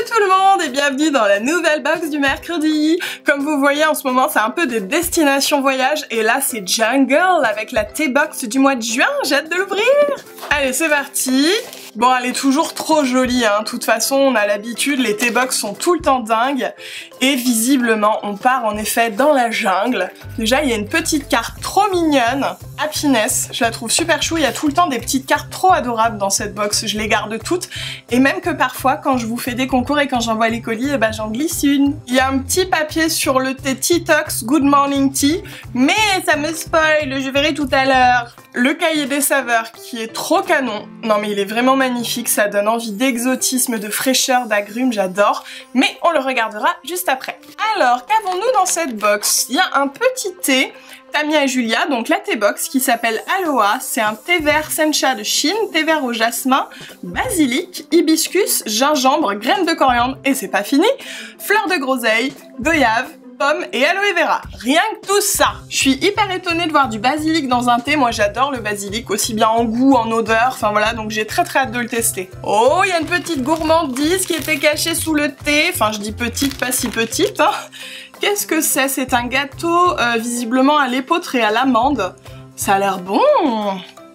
tout le monde et bienvenue dans la nouvelle box du mercredi. Comme vous voyez en ce moment c'est un peu des destinations voyage et là c'est Jungle avec la T-Box du mois de juin, j'ai hâte de l'ouvrir. Allez c'est parti. Bon elle est toujours trop jolie hein, de toute façon on a l'habitude, les T-Box sont tout le temps dingues. Et visiblement on part en effet dans la jungle. Déjà il y a une petite carte trop mignonne, Happiness, je la trouve super chou, il y a tout le temps des petites cartes trop adorables dans cette box, je les garde toutes. Et même que parfois quand je vous fais des concours et quand j'envoie les colis, eh ben, j'en glisse une. Il y a un petit papier sur le thé T-Tox Good Morning Tea, mais ça me spoil, je verrai tout à l'heure. Le cahier des saveurs qui est trop canon, non mais il est vraiment magnifique, ça donne envie d'exotisme, de fraîcheur, d'agrumes, j'adore, mais on le regardera juste après. Alors, qu'avons-nous dans cette box? Il y a un petit thé, Tamia et Julia, donc la T-Box qui s'appelle Aloha, c'est un thé vert sencha de Chine, thé vert au jasmin, basilic, hibiscus, gingembre, graines de coriandre, et c'est pas fini, fleurs de groseille, goyave, pommes et aloe vera. Rien que tout ça. Je suis hyper étonnée de voir du basilic dans un thé. Moi j'adore le basilic, aussi bien en goût, en odeur, enfin voilà, donc j'ai très hâte de le tester. Oh, il y a une petite gourmandise qui était cachée sous le thé. Enfin je dis petite, pas si petite. Hein. Qu'est-ce que c'est? C'est un gâteau visiblement à l'épeautre et à l'amande. Ça a l'air bon.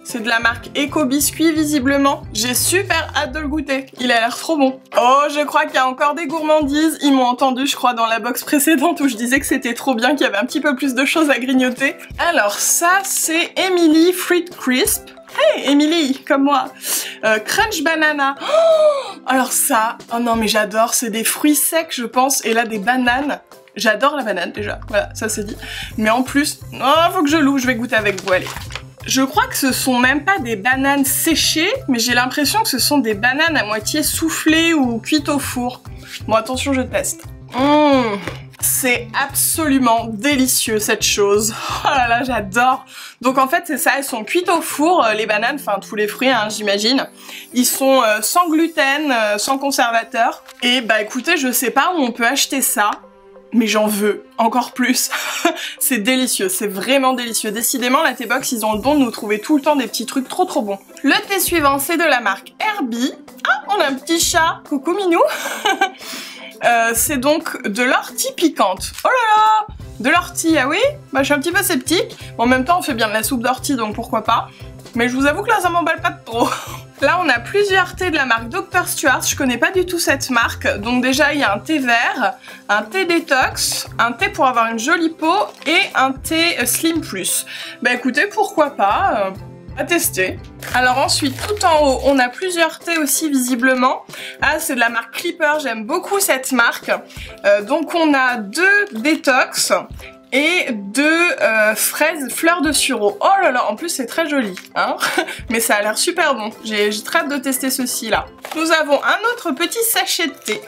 C'est de la marque Eco Biscuit visiblement. J'ai super hâte de le goûter. Il a l'air trop bon. Oh, je crois qu'il y a encore des gourmandises. Ils m'ont entendu, je crois, dans la box précédente où je disais que c'était trop bien, qu'il y avait un petit peu plus de choses à grignoter. Alors ça, c'est Emily Fruit Crisp. Hey, Emily, comme moi. Crunch Banana. Oh, alors ça, oh non mais j'adore. C'est des fruits secs, je pense. Et là, des bananes. J'adore la banane déjà. Voilà, ça c'est dit. Mais en plus, oh, faut que je l'ouvre. Je vais goûter avec vous, allez. Je crois que ce sont même pas des bananes séchées, mais j'ai l'impression que ce sont des bananes à moitié soufflées ou cuites au four. Bon, attention, je teste. C'est absolument délicieux cette chose. Oh là là, j'adore. Donc en fait, c'est ça, elles sont cuites au four, les bananes, enfin tous les fruits, hein, j'imagine. Ils sont sans gluten, sans conservateur. Et bah écoutez, je sais pas où on peut acheter ça. Mais j'en veux encore plus. C'est délicieux, c'est vraiment délicieux. Décidément, la T-Box, ils ont le don de nous trouver tout le temps des petits trucs trop bons. Le thé suivant, c'est de la marque Herbie. Ah, on a un petit chat. Coucou Minou. C'est donc de l'ortie piquante. Oh là là, de l'ortie, ah oui? Bah, je suis un petit peu sceptique. Bon, en même temps, on fait bien de la soupe d'ortie, donc pourquoi pas. Mais je vous avoue que là, ça m'emballe pas trop. Là, on a plusieurs thés de la marque Dr. Stuart. Je connais pas du tout cette marque. Donc déjà, il y a un thé vert, un thé détox, un thé pour avoir une jolie peau et un thé Slim Plus. Bah écoutez, pourquoi pas à tester. Alors ensuite, tout en haut, on a plusieurs thés aussi visiblement. Ah, c'est de la marque Clipper. J'aime beaucoup cette marque. Donc on a 2 détox et 2 fraises fleurs de sureau. Oh là là, en plus c'est très joli, hein. Mais ça a l'air super bon. J'ai très hâte de tester ceci là. Nous avons un autre petit sachet de thé.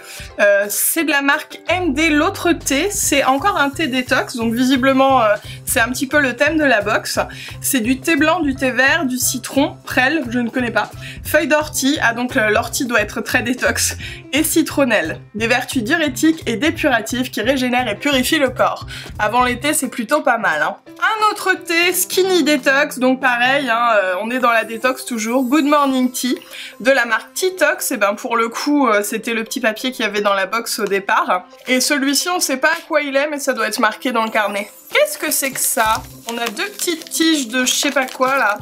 C'est de la marque MD l'autre thé. C'est encore un thé détox, donc visiblement c'est un petit peu le thème de la box. C'est du thé blanc, du thé vert, du citron, prêle, je ne connais pas. Feuille d'ortie, ah donc l'ortie doit être très détox. Et citronnelle. Des vertus diurétiques et dépuratives qui régénèrent et purifient le corps. Avant l'été, c'est plutôt pas mal. Hein. Un autre thé, Skinny Detox, donc pareil, hein, on est dans la détox toujours. Good Morning Tea, de la marque T-Tox. Et ben pour le coup, c'était le petit papier qu'il y avait dans la box au départ. Et celui-ci, on sait pas à quoi il est, mais ça doit être marqué dans le carnet. Qu'est-ce que c'est que ça? On a 2 petites tiges de je sais pas quoi là.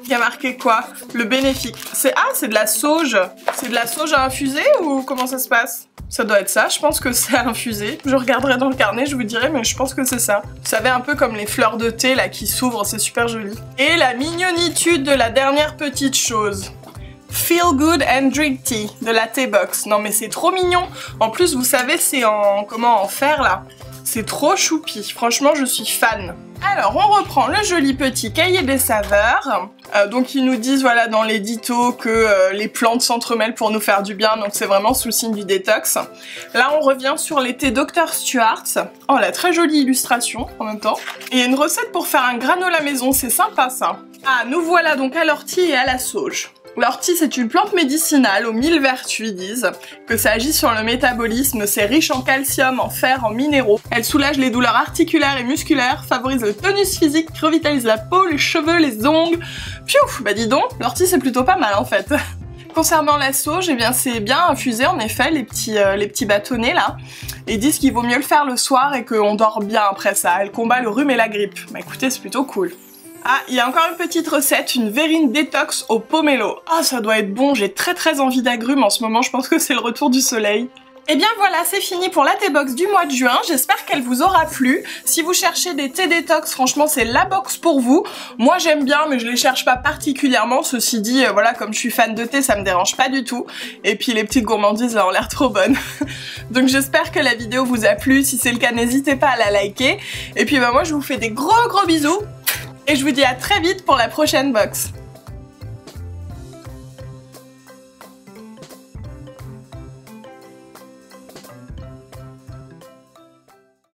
Il y a marqué quoi? Le bénéfique. C'est de la sauge. C'est de la sauge à infuser ou comment ça se passe? Ça doit être ça, je pense que c'est à infuser. Je regarderai dans le carnet, je vous dirai, mais je pense que c'est ça. Vous savez, un peu comme les fleurs de thé là qui s'ouvrent, c'est super joli. Et la mignonitude de la dernière petite chose. Feel Good and Drink Tea de la T-Box. Non mais c'est trop mignon. En plus, vous savez, c'est en fer là. C'est trop choupi. Franchement, je suis fan. Alors, on reprend le joli petit cahier des saveurs. Donc, ils nous disent, voilà, dans l'édito que les plantes s'entremêlent pour nous faire du bien. Donc, c'est vraiment sous le signe du détox. Là, on revient sur les thés Dr. Stuart. Oh, la très jolie illustration, en même temps. Et il y a une recette pour faire un granola maison. C'est sympa, ça. Ah, nous voilà donc à l'ortie et à la sauge. L'ortie, c'est une plante médicinale aux 1000 vertus, ils disent, que ça agit sur le métabolisme, c'est riche en calcium, en fer, en minéraux. Elle soulage les douleurs articulaires et musculaires, favorise le tonus physique, revitalise la peau, les cheveux, les ongles. Piouf, bah dis donc, l'ortie c'est plutôt pas mal en fait. Concernant la sauge, eh bien c'est bien infusé en effet, les petits bâtonnets là. Ils disent qu'il vaut mieux le faire le soir et qu'on dort bien après ça. Elle combat le rhume et la grippe. Bah écoutez, c'est plutôt cool. Ah, il y a encore une petite recette, une verrine détox au pomelo. Ah, ça doit être bon, j'ai très envie d'agrumes en ce moment, je pense que c'est le retour du soleil. Et bien voilà, c'est fini pour la thé box du mois de juin, j'espère qu'elle vous aura plu. Si vous cherchez des thés détox, franchement c'est la box pour vous. Moi j'aime bien mais je les cherche pas particulièrement, ceci dit, voilà, comme je suis fan de thé, ça me dérange pas du tout. Et puis les petites gourmandises là ont l'air trop bonnes. Donc j'espère que la vidéo vous a plu, si c'est le cas n'hésitez pas à la liker. Et puis bah moi je vous fais des gros bisous et je vous dis à très vite pour la prochaine box.